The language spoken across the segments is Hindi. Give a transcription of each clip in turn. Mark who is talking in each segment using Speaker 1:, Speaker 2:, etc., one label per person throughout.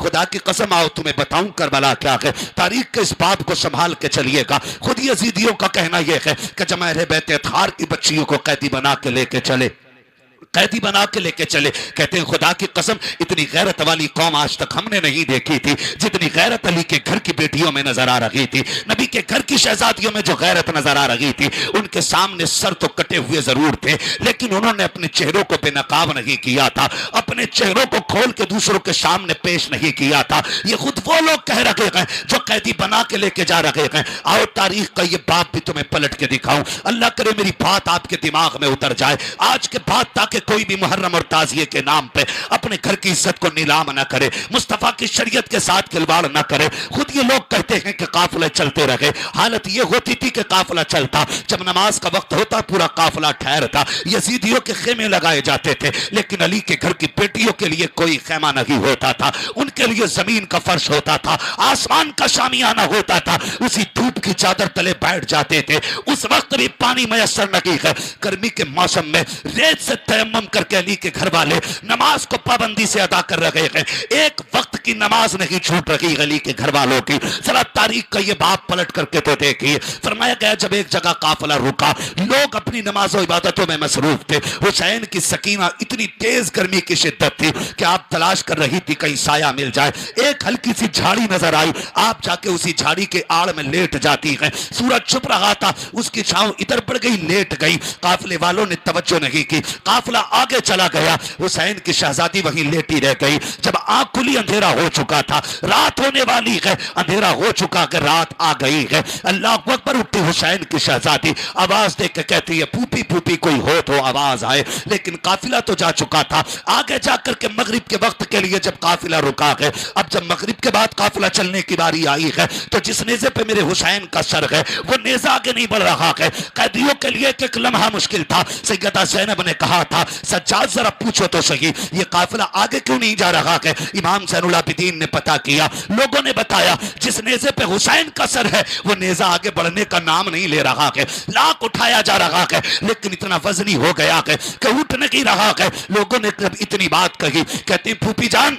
Speaker 1: खुदा की कसम आओ तुम्हें बताऊं करबला क्या है। तारीख के इस बात को संभाल के चलिएगा। खुद यजीदियों का कहना यह है कि जब अहले बैत अतहार की बच्चियों को कैदी बना के लेके चले, कैदी बना के लेके चले, कहते हैं खुदा की कसम इतनी गैरत वाली कौम आज तक हमने नहीं देखी थी जितनी गैरत अली के घर की बेटियों में नजर आ रही थी। नबी के घर की शहजादियों में जो गैरत नजर आ रही थी, उनके सामने सर तो कटे हुए जरूर थे, लेकिन उन्होंने अपने चेहरों को बेनकाब नहीं किया था, अपने चेहरों को खोल के दूसरों के सामने पेश नहीं किया था। ये खुद वो लोग कह रहे हैं जो कैदी बना के लेके जा रहे हैं। आओ तारीख का ये बाप भी तुम्हें पलट के दिखाऊं, अल्लाह करे मेरी बात आपके दिमाग में उतर जाए आज के बाद, ताकि कोई भी मुहर्रम और ताजिए के नाम पे अपने घर की इज्जत को नीलाम न करे, मुस्तफा की शरीयत के साथ खिलवाड़ न करे। खुद ये लोग कहते हैं कि काफिले चलते रहे, हालत ये होती थी कि काफिला चलता, जब नमाज का वक्त होता पूरा काफिला ठहरता, यजीदियों के खेमे लगाए जाते थे, लेकिन अली के घर की बेटियों के लिए कोई खेमा नहीं होता था, उनके लिए जमीन का फर्श होता था, आसमान का शामियाना होता था, उसी धूप की चादर तले बैठ जाते थे। उस वक्त भी पानी मैसर नहीं है, गर्मी के मौसम में रेत से तयम्मुम करके अली के घर वाले नमाज को पाबंदी से अदा कर रहे हैं। एक वक्त की नमाज नहीं छूट रही अली के घर वालों की। जरा तारीख का ये बाप पलट करके तो देखिए। फरमाया गया जब एक जगह काफिला रुका, लोग अपनी नमाज और इबादतों में मसरूफ थे। हुसैन की सकीना इतनी तेज गर्मी की शिद्दत थी कि आप तलाश कर रही थी कहीं साया मिल जाए। एक हल्की सी झाड़ी नजर आई, आप जाके उसी झाड़ी के आड़ में लेट जाती है। सूरज छुप रहा था, उसकी छांव इधर पड़ गई, लेट गई। काफिले वालों ने तवज्जो नहीं की, काफिला आगे चला गया, हुसैन की शहजादी वहीं लेटी रह गई। जब आंख खुली अंधेरा हो चुका था, रात होने वाली है, अंधेरा हो चुका कि रात आ गई है। अल्लाह अकबर उठी हुसैन की शहजादी, आवाज देख के कहती है फूफी फूफी कोई हो तो आवाज आए। लेकिन काफिला तो जा चुका था। आगे जाकर के मगरिब के वक्त के लिए जब काफिला रुका है, अब जब मगरिब के बाद काफिला चलने की बारी आई है, तो जिस नेजे पे मेरे हुसैन का सर है वो नेजा आगे नहीं बढ़ रहा है। कैदियों के लिए एक लम्हा मुश्किल था। सैयदा ज़ैनब ने कहा था सज्जाद जरा पूछो तो सही ये काफिला आगे क्यों नहीं जा रहा है। इमाम ज़ैनुल आबिदीन ने पता किया, लोगों ने बताया जिस नेजे पे हुसैन का सर है वो नेजा आगे बढ़ने का नाम नहीं ले रहा है। लाख उठाया जा रहा है लेकिन इतना वजनी हो गया है कि उठ नहीं रहा है। लोगों ने जब इतनी बात कही, कहती फूफी जान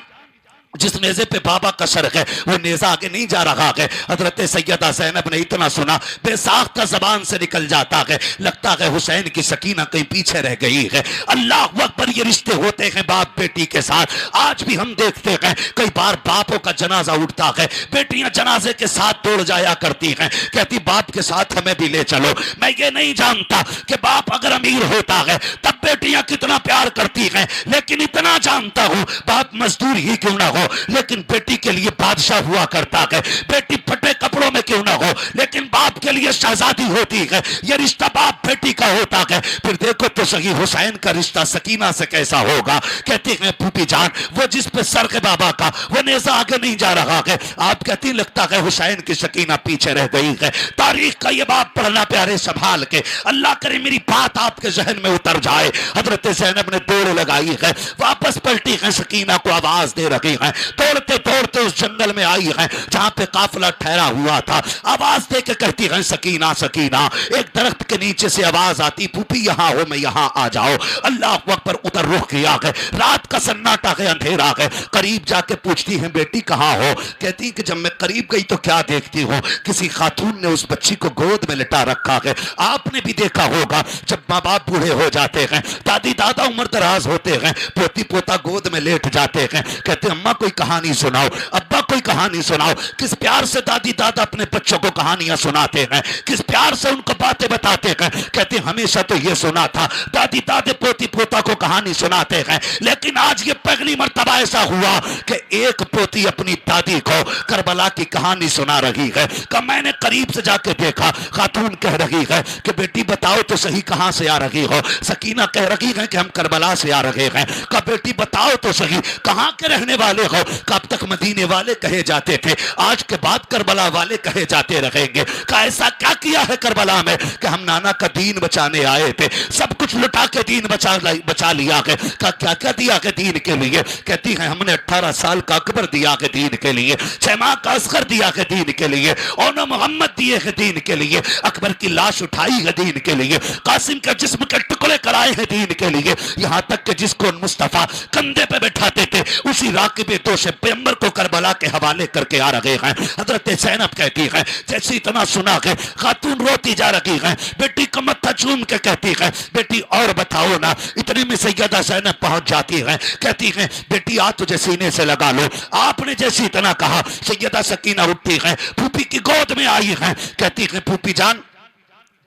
Speaker 1: जिस नेजे पे बाबा का सर है वो नेजा आगे नहीं जा रहा है। हजरत सैयदा ज़ैनब ने इतना सुना, बेसाख्ता जबान से निकल जाता है, लगता है हुसैन की सकीना कहीं पीछे रह गई है। अल्लाह अकबर, ये रिश्ते होते हैं बाप बेटी के साथ। आज भी हम देखते हैं कई बार बापों का जनाजा उठता है, बेटियां जनाजे के साथ दौड़ जाया करती हैं, कहती बाप के साथ हमें भी ले चलो। मैं ये नहीं जानता कि बाप अगर अमीर होता है तब बेटियां कितना प्यार करती हैं, लेकिन इतना जानता हूं बाप मजदूर ही क्यों ना हो लेकिन बेटी के लिए बादशाह हुआ करता है। बेटी फटे कपड़ों में क्यों ना हो लेकिन बाप के लिए शहजादी होती है। यह रिश्ता बाप बेटी का होता है। फिर देखो तो सही हुसैन का रिश्ता सकीना से कैसा होगा। कहती है फूफी जान वो जिस पे सर के बाबा का वो नेजा आगे नहीं जा रहा है। आप कहती लगता है हुसैन की सकीना पीछे रह गई है। तारीख का ये बाप पढ़ना प्यारे संभाल के, अल्लाह करे मेरी बात आपके जहन में उतर जाए। हजरत ज़ैनब ने दौड़ लगाई है, वापस पलटी है, सकीना को आवाज दे रही है। दौड़ते दौड़ते उस जंगल में आई है जहां पे काफिला ठहरा हुआ था। आवाज दे के कहती है सकीना सकीना। एक दरख्त के नीचे से आवाज आती फूफी यहाँ हो मैं यहाँ आ जाओ। अल्लाह अकबर, उधर रुख किया है, रात का सन्नाटा है, अंधेरा है। करीब जाके पूछती है बेटी कहाँ हो। कहती कि जब मैं करीब गई तो क्या देखती हूँ, किसी खातून ने उस बच्ची को गोद में लिटा रखा है। आपने भी देखा होगा जब माँ बाप बूढ़े हो जाते हैं, दादी दादा उम्र दराज होते हैं, पोती पोता गोद में लेट जाते हैं, कहते अम्मा कोई कहानी सुनाओ, अब्बा कोई कहानी सुनाओ। किस प्यार से दादी दादा अपने बच्चों को कहानियां सुनाते हैं, किस प्यार से उनको बातें बताते हैं। कहते हमेशा तो ये सुना था दादी दादे पोती पोता को कहानी सुनाते हैं, लेकिन आज ये पहली मर्तबा ऐसा हुआ कि एक पोती अपनी दादी को करबला की कहानी सुना रही है। कब मैंने करीब से जाके देखा, खातून कह रही है कि बेटी बताओ तो सही कहां से आ रही हो। सकीना कह रही है कि हम करबला से आ रहे हैं। कब बेटी बताओ तो सही कहां के रहने वाले हो। कब तक मदीने वाले कहे जाते थे, आज के बाद करबला वाले कहे जाते रहेंगे। का ऐसा क्या किया है करबला में कि हम नाना का दीन बचाने आए थे, सब कुछ लुटा के दीन बचा लिया है। का क्या क्या दिया है दीन के लिए? कहती है हमने 18 साल का अकबर दिया है दीन के लिए, 6 माह का असगर दिया है दीन के लिए, और न मोहम्मद दिए है दीन के लिए, अकबर की लाश उठाई है दीन के लिए, कासिम के जिस्म के टुकड़े कराए हैं दीन के लिए, यहां तक कि जिसको मुस्तफा कंधे पे बैठाते थे उसी राकिब दो से पैगंबर को करबला के हवाले करके आ रहे हैं। हजरत ज़ैनब कहती है जैसे इतना सुना है खातून रोती जा रही है, बेटी का मत्था चूम के कहती है बेटी और बताओ ना। इतने में सैयदा ज़ैनब पहुंच जाती है, कहती है बेटी आ तुझे सीने से लगा लो। आपने जैसे इतना कहा सैयदा सकीना उठती है, फूफी की गोद में आई है, कहती है फूफी जान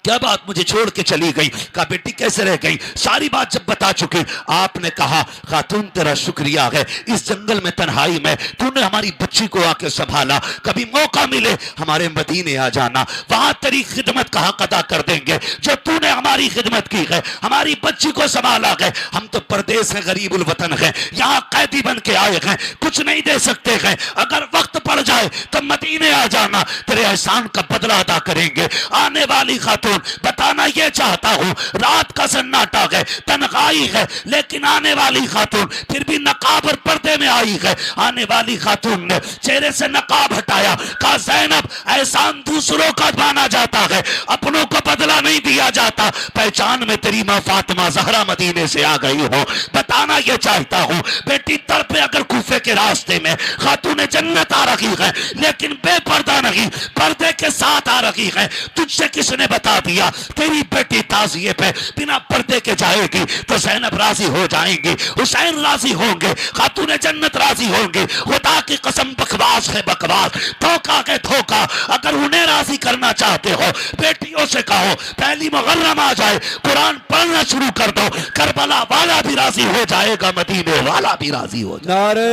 Speaker 1: क्या बात मुझे छोड़ के चली गई? कहा बेटी कैसे रह गई? सारी बात जब बता चुकी, आपने कहा खातून तेरा शुक्रिया है, इस जंगल में तन्हाई में तूने हमारी बच्ची को आके संभाला, कभी मौका मिले हमारे मदीने आ जाना, वहां तेरी खिदमत कहाँ अदा कर देंगे जो तूने हमारी खिदमत की है, हमारी बच्ची को संभाला है। हम तो परदेश है, गरीबुल वतन है, यहाँ कैदी बन के आए हैं, कुछ नहीं दे सकते हैं, अगर वक्त पड़ जाए तो मदीने आ जाना, तेरे एहसान का बदला अदा करेंगे। आने वाली खातून बताना ये चाहता हूं, रात का सन्नाटा है, तन्हाई है, लेकिन आने वाली खातून फिर भी नकाब और पर्दे में आई है। आने वाली खातून ने चेहरे से नकाब हटाया, कहा ज़ैनब एहसान दूसरों का माना जाता है, अपनों को बदला नहीं दिया जाता। पहचान में तेरी मां फातिमा ज़हरा मदीने से आ गई हो, बताना ये चाहता हूं बेटी तड़पे अगर कूफे के रास्ते में खातून जन्नत आ रही है, लेकिन बेपर्दा नहीं पर्दे के साथ आ रही है, तुझसे किसने बता दिया तेरी बेटी ताजिए पे बिना पर्दे के जाएगी तो ज़ैनब राजी हो जाएंगी, हुसैन राजी होंगे, खातून जन्नत राजी होंगे। खुदा की कसम बकवास है बकवास, धोखा के धोखा। अगर उन्हें राजी करना चाहते हो बेटियों से कहो पहली मुहर्रम आ जाए कुरान पढ़ना शुरू कर दो, करबला वाला भी राजी हो जाएगा, मदीने वाला भी राजी हो जाएगा।
Speaker 2: नारे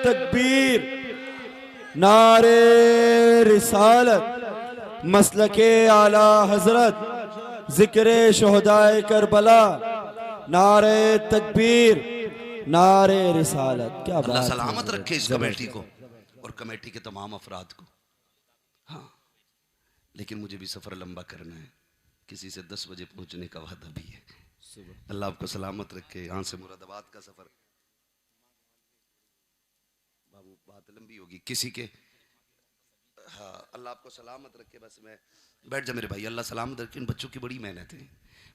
Speaker 2: तकबीर, नारे रिसालत, मसलके आला हजरत, जिक्र शोहदाए करबला, नारे तकबीर, नारे रिसालत। क्या
Speaker 1: अल्लाह
Speaker 2: बात
Speaker 1: सलामत रखे इस कमेटी को और कमेटी के तमाम अफराद को। हाँ लेकिन मुझे भी सफ़र लंबा करना है, किसी से 10 बजे पहुंचने का वादा भी है। अल्लाह आपको सलामत रखे। यहाँ से मुरादाबाद का सफ़र बाबू बात लंबी होगी किसी के। हाँ अल्लाह आपको सलामत रखे। बस मैं बैठ जा मेरे भाई, अल्लाह सलामत रखे। इन बच्चों की बड़ी मेहनत है,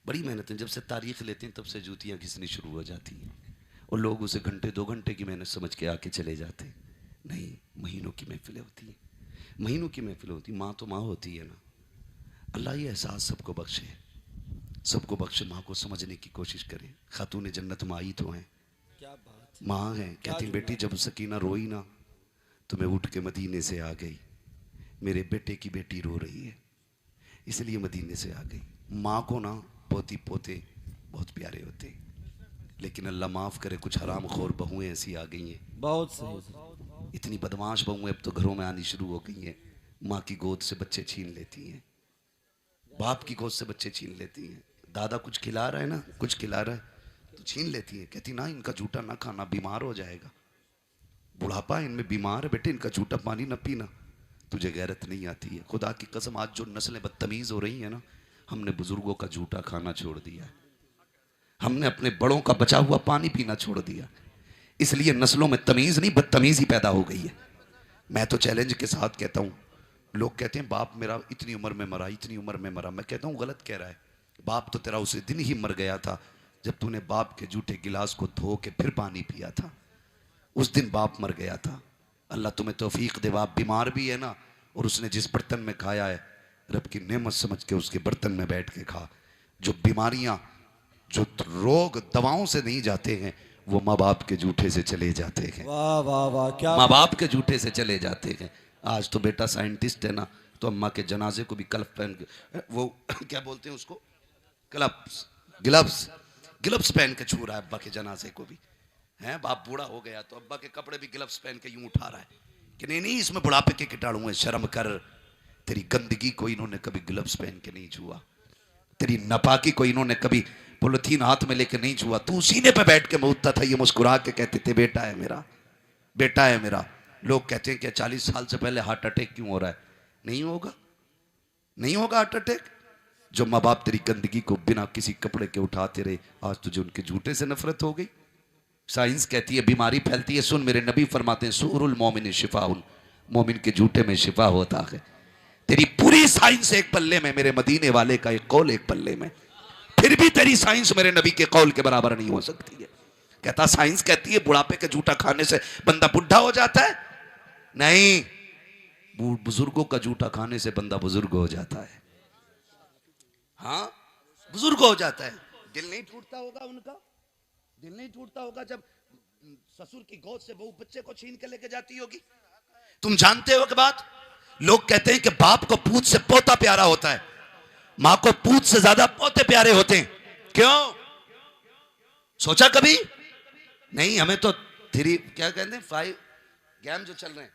Speaker 1: बड़ी मेहनत है। जब से तारीख लेते हैं तब से जूतियाँ घिसनी शुरू हो जाती हैं और लोग उसे घंटे 2 घंटे की मेहनत समझ के आके चले जाते हैं। नहीं, महीनों की महफिलें होती हैं, महीनों की महफिलें होती। माँ तो माँ होती है ना। अल्लाह ये एहसास सबको बख्शे, सबको बख्शे। माँ को समझने की कोशिश करें। खातून जन्नत माँ ही तो हैं,
Speaker 2: क्या बात,
Speaker 1: माँ हैं। कहती बेटी जब सकीना रोई ना तो मैं उठ के मदीने से आ गई, मेरे बेटे की बेटी रो रही है इसलिए मदीने से आ गई। माँ को ना पोती पोते बहुत प्यारे होते हैं, लेकिन अल्लाह माफ़ करे कुछ हराम खोर बहुएं ऐसी आ गई हैं,
Speaker 2: बहुत सही,
Speaker 1: इतनी बदमाश बहुएं अब तो घरों में आनी शुरू हो गई हैं। माँ की गोद से बच्चे छीन लेती हैं, बाप की गोद से बच्चे छीन लेती हैं। दादा कुछ खिला रहा है ना, कुछ खिला रहा है तो छीन लेती है। कहती ना इनका झूठा ना खाना, बीमार हो जाएगा, बुढ़ापा है इनमें, बीमार है बेटे, इनका झूठा पानी ना पीना। तुझे गैरत नहीं आती है। खुदा की कसम आज जो नस्लें बदतमीज़ हो रही हैं ना, हमने बुजुर्गों का झूठा खाना छोड़ दिया है, हमने अपने बड़ों का बचा हुआ पानी पीना छोड़ दिया, इसलिए नस्लों में तमीज़ नहीं बदतमीज़ी पैदा हो गई है। मैं तो चैलेंज के साथ कहता हूँ, लोग कहते हैं बाप मेरा इतनी उम्र में मरा, इतनी उम्र में मरा। मैं कहता हूँ गलत कह रहा है। बाप तो तेरा उसी दिन ही मर गया था जब तूने बाप के जूठे गिलास को धो के फिर पानी पिया था, उस दिन बाप मर गया था। अल्लाह तुम्हें तौफीक दे। बाप बीमार भी है ना, और उसने जिस बर्तन में खाया है रब की नेमत समझ के उसके बर्तन में बैठ के खा। जो बीमारियां, जो रोग दवाओं से नहीं जाते हैं वो माँ बाप के जूठे से चले जाते हैं।
Speaker 2: वाह वाह वाह, क्या
Speaker 1: माँ बाप के जूठे से चले जाते हैं। आज तो बेटा साइंटिस्ट है ना, तो अम्मा के जनाजे को भी कल्फ पहन के, वो क्या बोलते हैं उसको, ग्लव्स ग्लव्स ग्लव्स पहन के छू रहा है अब्बा के जनाजे को भी। हैं बाप बूढ़ा हो गया तो अब्बा के कपड़े भी ग्लव्स पहन के यूं उठा रहा है कि नहीं नहीं इसमें बुढ़ापे के कीटाणु हैं, शर्म कर। तेरी गंदगी को इन्होंने कभी ग्लव्स पहन के नहीं छुआ, तेरी नापाकी को इन्होंने कभी पॉलिथीन हाथ में लेके नहीं छुआ। तू सीने पे बैठ के मुद्दा था, ये मुस्कुरा के कहते थे बेटा है मेरा, बेटा है मेरा। लोग कहते हैं कि 40 साल से पहले हार्ट अटैक क्यों हो रहा है? नहीं होगा, नहीं होगा हार्ट अटैक। जो माँ बाप तेरी गंदगी को बिना किसी कपड़े के उठाते रहे, आज तुझे उनके झूठे से नफरत हो गई। साइंस कहती है बीमारी फैलती है। सुन, मेरे नबी फरमाते हैं सूरुल मोमिन शिफाउल, मोमिन के झूठे में शिफा होता है। तेरी पूरी साइंस एक पल्ले में, मेरे मदीने वाले का एक कौल एक पल्ले में, फिर भी तेरी साइंस मेरे नबी के कौल के बराबर नहीं हो सकती है। कहता साइंस कहती है बुढ़ापे के जूठा खाने से बंदा बुढ़ा हो जाता है। नहीं, बुजुर्गों का जूठा खाने से बंदा बुजुर्ग हो जाता है। हाँ, बुजुर्ग हो जाता है। दिल नहीं टूटता होगा उनका, दिल नहीं टूटता होगा जब ससुर की गोद से बहू बच्चे को छीन के लेके जाती होगी। तुम जानते हो कि बात, लोग कहते हैं कि बाप को पूत से पोता प्यारा होता है, मां को पूत से ज्यादा पोते प्यारे होते हैं। क्यों? सोचा कभी? नहीं, हमें तो क्या कहते हैं, 5 गेम जो चल रहे हैं,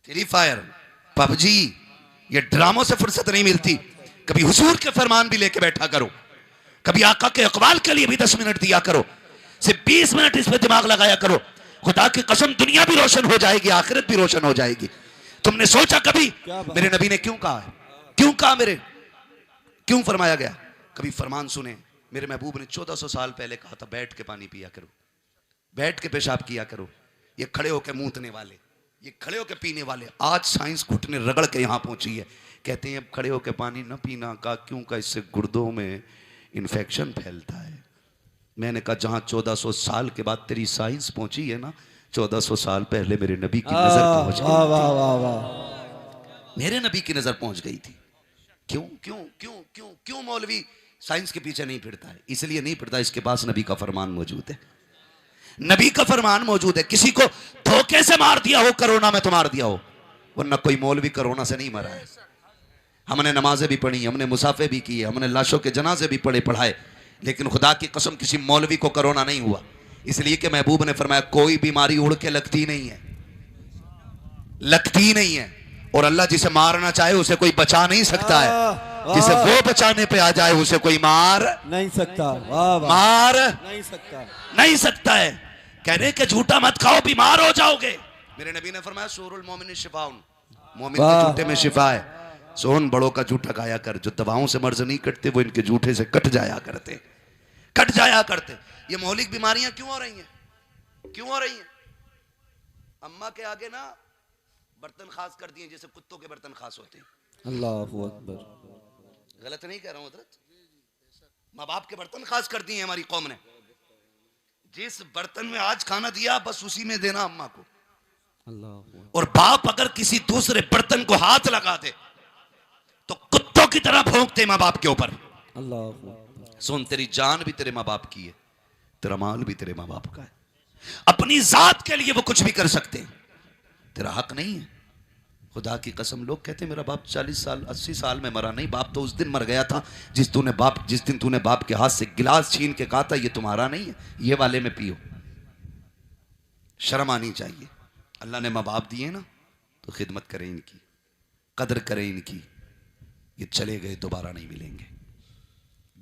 Speaker 1: फ्री फायर, पबजी, ये ड्रामों से फुर्सत नहीं मिलती। कभी हुजूर के फरमान भी लेके बैठा करो, कभी आका के अकवाल के लिए भी 10 मिनट दिया करो, सिर्फ 20 मिनट इस पे दिमाग लगाया करो। खुदा की कसम दुनिया भी रोशन हो जाएगी, आखिरत भी रोशन हो जाएगी। तुमने सोचा कभी मेरे नबी ने क्यों कहा है? क्यों कहा? मेरे क्यों फरमाया गया? कभी फरमान सुने? मेरे महबूब ने 1400 साल पहले कहा था बैठ के पानी पिया करो, बैठ के पेशाब किया करो। ये खड़े होकर मूतने वाले, ये खड़े होकर पीने वाले, आज साइंस घुटने रगड़ के यहां पहुंची है। कहते हैं अब खड़े होकर पानी न पीना का, क्यों का? इससे गुर्दों में इन्फेक्शन फैलता है। मैंने कहा जहां 1400 साल के बाद तेरी साइंस पहुंची है ना, 1400 साल पहले मेरे नबी की नजर पहुंच गई। वाह वाह वाह, मेरे नबी की नजर पहुंच गई थी। क्यों क्यों क्यों क्यों क्यों मौलवी साइंस के पीछे नहीं फिरता है? इसलिए नहीं फिरता, इसके पास नबी का फरमान मौजूद है। नबी का फरमान मौजूद है। किसी को धोखे से मार दिया हो कोरोना में तो मार दिया हो, वरना कोई मौलवी कोरोना से नहीं मरा है। हमने नमाजें भी पढ़ी, हमने मुसाफे भी किए, हमने लाशों के जनाजे भी पढ़ाए, लेकिन खुदा की कसम किसी मौलवी को कोरोना नहीं हुआ। इसलिए कि महबूब ने फरमाया कोई बीमारी उड़ के लगती नहीं है, लगती नहीं है। और अल्लाह जिसे मारना चाहे उसे कोई बचा नहीं सकता है, जिसे वो बचाने पे आ जाए उसे कोई मार
Speaker 2: नहीं सकता। वाह वाह,
Speaker 1: मार
Speaker 2: नहीं सकता,
Speaker 1: नहीं सकता है। कह रहे कि झूठा मत खाओ बीमार हो जाओगे। मेरे नबी ने फरमाया सूरुल मोमिन शिफाउन, मोमिन के झूठे में शिफा है। सोन बड़ों का झूठा खाया कर, जो दवाओं से मर्ज नहीं कटते वो इनके झूठे से कट जाया करते, कट जाया करते। ये मौलिक बीमारियां क्यों हो रही हैं? क्यों हो रही हैं? अम्मा के आगे ना बर्तन खास कर दिए, जैसे कुत्तों के बर्तन खास होते हैं।
Speaker 2: अल्लाहु अकबर,
Speaker 1: गलत नहीं कह रहा हूं हजरत। माँ बाप के बर्तन खास कर दिए हमारी कौम ने। जिस बर्तन में आज खाना दिया बस उसी में देना अम्मा को। और बाप अगर किसी दूसरे बर्तन को हाथ लगा दे तो कुत्तों की तरह भौंकते माँ बाप के ऊपर। सुन, तेरी जान भी तेरे माँ बाप की है, तेरा माल भी तेरे माँ बाप का है। अपनी जात के लिए वो कुछ भी कर सकते हैं, तेरा हक नहीं है। खुदा की कसम, लोग कहते मेरा बाप 40 साल 80 साल में मरा। नहीं, बाप तो उस दिन मर गया था जिस दिन तूने बाप के हाथ से गिलास छीन के कहा था ये तुम्हारा नहीं है, ये वाले में पियो। शर्म आनी चाहिए। अल्लाह ने माँ बाप दिए ना तो खिदमत करें इनकी, कदर करें इनकी। ये चले गए दोबारा नहीं मिलेंगे,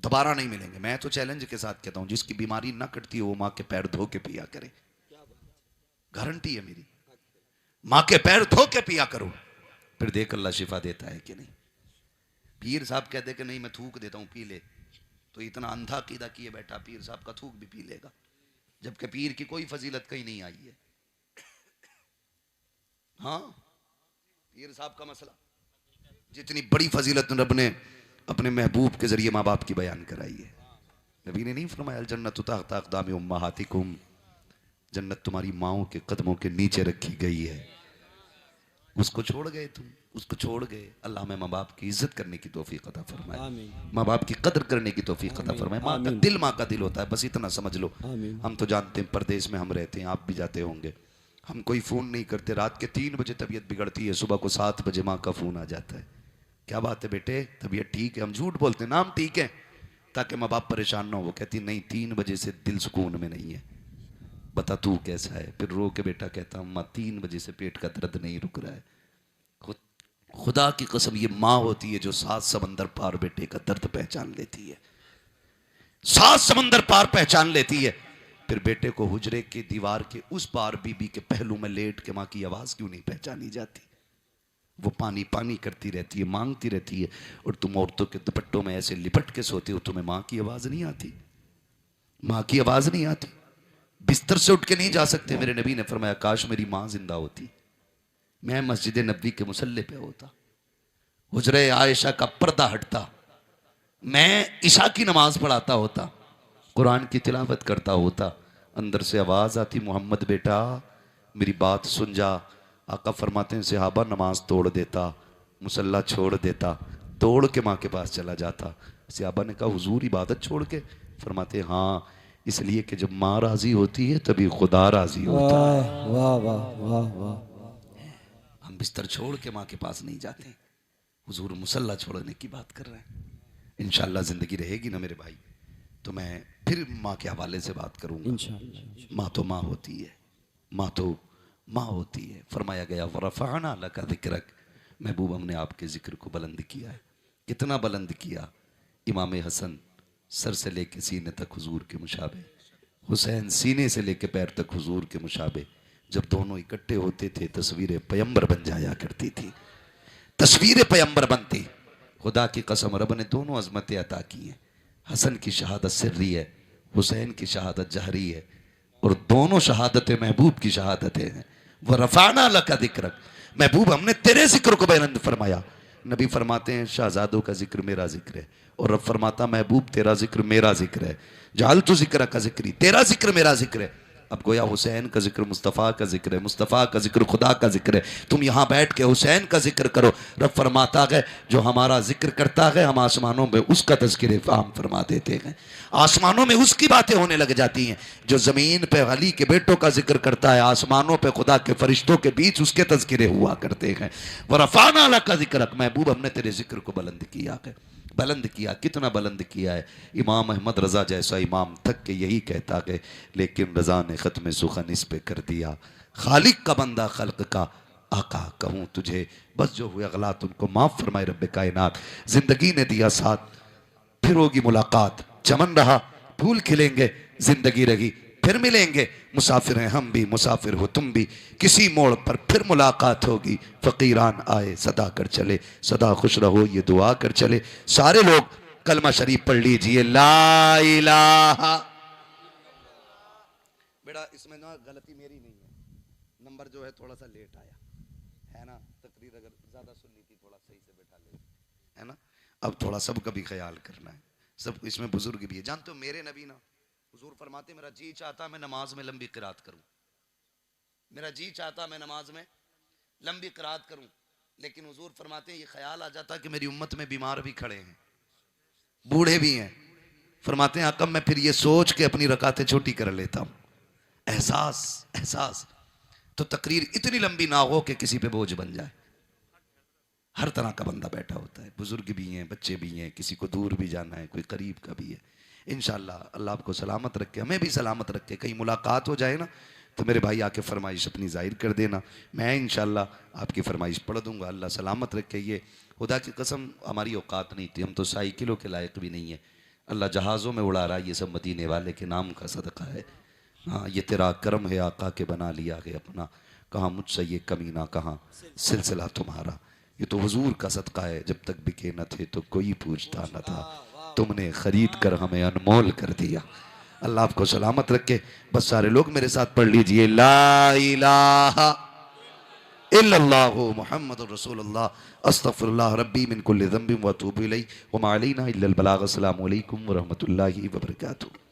Speaker 1: दोबारा नहीं मिलेंगे। मैं तो चैलेंज के साथ कहता हूं जिसकी बीमारी ना कटती हो वो माँ के पैर धो के पिया करे, गारंटी है मेरी। माँ के पैर धो के पिया करो, फिर देख अल्लाह शिफा देता है कि नहीं। पीर साहब कहते कि नहीं मैं थूक देता हूं पी ले, तो इतना अंधा कीदा किए बैठा पीर साहब का थूक भी पी लेगा, जबकि पीर की कोई फजीलत कहीं नहीं आई है। हाँ, पीर साहब का मसला, जितनी बड़ी फजीलत रब ने अपने महबूब के जरिए माँ बाप की बयान कराई है। नबी ने नहीं फरमाया जन्नत तहत अक़दाम उम्महातिकुम, जन्नत तुम्हारी माओं के कदमों के नीचे रखी गई है। उसको छोड़ गए तुम, उसको छोड़ गए। अल्लाह में माँ बाप की इज्जत करने की तौफीक अता फरमाए, माँ बाप की कदर करने की तौफीक अता फरमाए। माँ का दिल माँ का दिल होता है, बस इतना समझ लो। हम तो जानते हैं परदेश में हम रहते हैं, आप भी जाते होंगे। हम कोई फ़ोन नहीं करते, रात के 3 बजे तबीयत बिगड़ती है, सुबह को 7 बजे माँ का फ़ोन आ जाता है, क्या बात है बेटे तबीयत ठीक है? हम झूठ बोलते हैं, नाम ठीक है ताकि माँ बाप परेशान ना हो। वो कहती नहीं 3 बजे से दिल सुकून में नहीं है, बता तू कैसा है? फिर रो के बेटा कहता अम्मा 3 बजे से पेट का दर्द नहीं रुक रहा है। खुदा की कसम ये माँ होती है जो 7 समंदर पार बेटे का दर्द पहचान लेती है, 7 समंदर पार पहचान लेती है। फिर बेटे को हुजरे की दीवार के उस पार बीबी के पहलू में लेट के माँ की आवाज़ क्यों नहीं पहचानी जाती? वो पानी पानी करती रहती है, मांगती रहती है, और तुम औरतों के दुपट्टों में ऐसे लिपट के सोते हो, तुम्हें माँ की आवाज़ नहीं आती? माँ की आवाज़ नहीं आती? बिस्तर से उठ के नहीं जा सकते? मेरे नबी ने फरमाया काश मेरी माँ जिंदा होती, मैं मस्जिद नबी के मुसल्ले पे होता, हुजरे आयशा का पर्दा हटता, मैं ईशा की नमाज पढ़ाता होता, कुरान की तिलावत करता होता, अंदर से आवाज़ आती मोहम्मद बेटा मेरी बात सुन जा। आका फरमाते हैं सहाबा नमाज तोड़ देता, मुसल्ला छोड़ देता, तोड़ के माँ के पास चला जाता। सहाबा ने कहा हुजूर इबादत छोड़ के? फरमाते हाँ, इसलिए कि जब माँ राजी होती है तभी खुदा राजी होता है।
Speaker 2: वाह वाह वाह वाह।
Speaker 1: हम बिस्तर छोड़ के माँ के पास नहीं जाते, हुजूर मुसल्ला छोड़ने की बात कर रहे हैं। इंशाअल्लाह ज़िंदगी रहेगी ना मेरे भाई तो मैं फिर माँ के हवाले से बात करूँगा।
Speaker 2: इंशाअल्लाह।
Speaker 1: माँ तो माँ होती है, माँ तो माँ होती है। फरमाया गया वरफ़अना लका ज़िक्रक, महबूब हमने आपके ज़िक्र को बुलंद किया है। कितना बुलंद किया? इमाम हसन सर से लेके सीने तक हुजूर के मुशाबे, हुसैन सीने से लेके पैर तक हुजूर के मुशाबे। जब दोनों इकट्ठे होते थे तस्वीरें पैगंबर बन जाया करती थी, तस्वीरें पैगंबर बनती। खुदा की कसम रब ने दोनों अजमतें अता की हैं। हसन की शहादत सिर्री है, हुसैन की शहादत जहरी है, और दोनों शहादतें महबूब की शहादतें हैं। वह रफ़ाना लका ज़िक्रक, महबूब हमने तेरे जिक्र को बुलंद फरमाया। नबी फरमाते हैं शहजादों का जिक्र मेरा जिक्र है, और रब फरमाता महबूब तेरा जिक्र मेरा जिक्र है। जाल तो जिक्र का जिक्री, तेरा जिक्र मेरा जिक्र है। अब गोया हुसैन का जिक्र मुस्तफ़ा का जिक्र है, मुस्तफ़ा का जिक्र खुदा का जिक्र है। तुम यहाँ बैठ के हुसैन का जिक्र करो। रब फरमाता है जो हमारा जिक्र करता है हम आसमानों में उसका तज़किरे आम फरमा देते हैं, आसमानों में उसकी बातें होने लग जाती हैं। जो ज़मीन पे अली के बेटों का जिक्र करता है आसमानों पे खुदा के फरिश्तों के बीच उसके तज़किरे हुआ करते हैं। वह रफ़ाना लका ज़िक्रक, महबूब हमने तेरे जिक्र को बुलंद किया है। बुलंद किया, कितना बुलंद किया है? इमाम अहमद रज़ा जैसा इमाम थक के यही कहता है, लेकिन रज़ा ने ख़त्म सुखन इस पे कर दिया। खालिक का बंदा खल्क का आका कहूँ तुझे, बस जो हुए गलत उनको माफ़ फरमाए रब्बे कायनात। ज़िंदगी ने दिया साथ, फिर होगी मुलाकात, चमन रहा फूल खिलेंगे, ज़िंदगी रही फिर मिलेंगे। मुसाफिर हैं हम भी, मुसाफिर हो तुम भी, किसी मोड़ पर फिर मुलाकात होगी। फ़कीरान आए सदा कर चले, सदा खुश रहो ये दुआ कर चले। सारे लोग कलमा शरीफ पढ़ लीजिए, ला इलाहा। बेटा इसमें ना गलती मेरी नहीं है, नंबर जो है थोड़ा सा लेट आया है ना, तकरीर अगर ज़्यादा सुननी थी थोड़ा सही से बैठा ले, है ना। अब थोड़ा सबका भी ख्याल करना है, सब इसमें बुजुर्ग भी है। जानते हो मेरे नबी ना हुजूर फरमाते मेरा जी चाहता मैं नमाज में लंबी किरात करूं, मेरा जी चाहता मैं नमाज में लंबी किरात करूं, लेकिन हुजूर फरमाते ये ख्याल आ जाता कि मेरी उम्मत में बीमार भी खड़े हैं, बूढ़े भी हैं। फरमाते हैं आकम मैं फिर ये सोच के अपनी रकातें छोटी कर लेता हूं। एहसास तो तकरीर इतनी लंबी ना हो कि किसी पे बोझ बन जाए। हर तरह का बंदा बैठा होता है, बुजुर्ग भी हैं, बच्चे भी हैं, किसी को दूर भी जाना है, कोई करीब का भी है। इंशाअल्लाह अल्लाह आपको सलामत रखे, हमें भी सलामत रखे। कहीं मुलाकात हो जाए ना तो मेरे भाई आके फरमाइश अपनी जाहिर कर देना, मैं इंशाअल्लाह आपकी फरमाइश पढ़ दूंगा। अल्लाह सलामत रखे। ये खुदा की कसम हमारी औकात नहीं थी, हम तो साइकिलों के लायक भी नहीं है। अल्लाह जहाज़ों में उड़ा रहा है, ये सब मदीने वाले के नाम का सदका है। हाँ ये तेरा करम है आका के बना लिया है अपना, कहाँ मुझसे ये कमीना कहाँ सिलसिला तुम्हारा। ये तो हुजूर का सदका है, जब तक बिके न थे तो कोई पूछता न था, तुमने खरीद कर हमें अनमोल कर दिया। अल्लाह आपको सलामत रखे। बस सारे लोग मेरे साथ पढ़ लीजिए, ला इलाहा इल्लल्लाहु मुहम्मदुर रसूलुल्लाह अस्तगफिरुल्लाह रब्बी मिन कुल्लि ज़ंबिन व अतूबु इलैहि व मा अलैना इल्लल बलाग। अस्सलामु अलैकुम व रहमतुल्लाहि व बरकातुहू।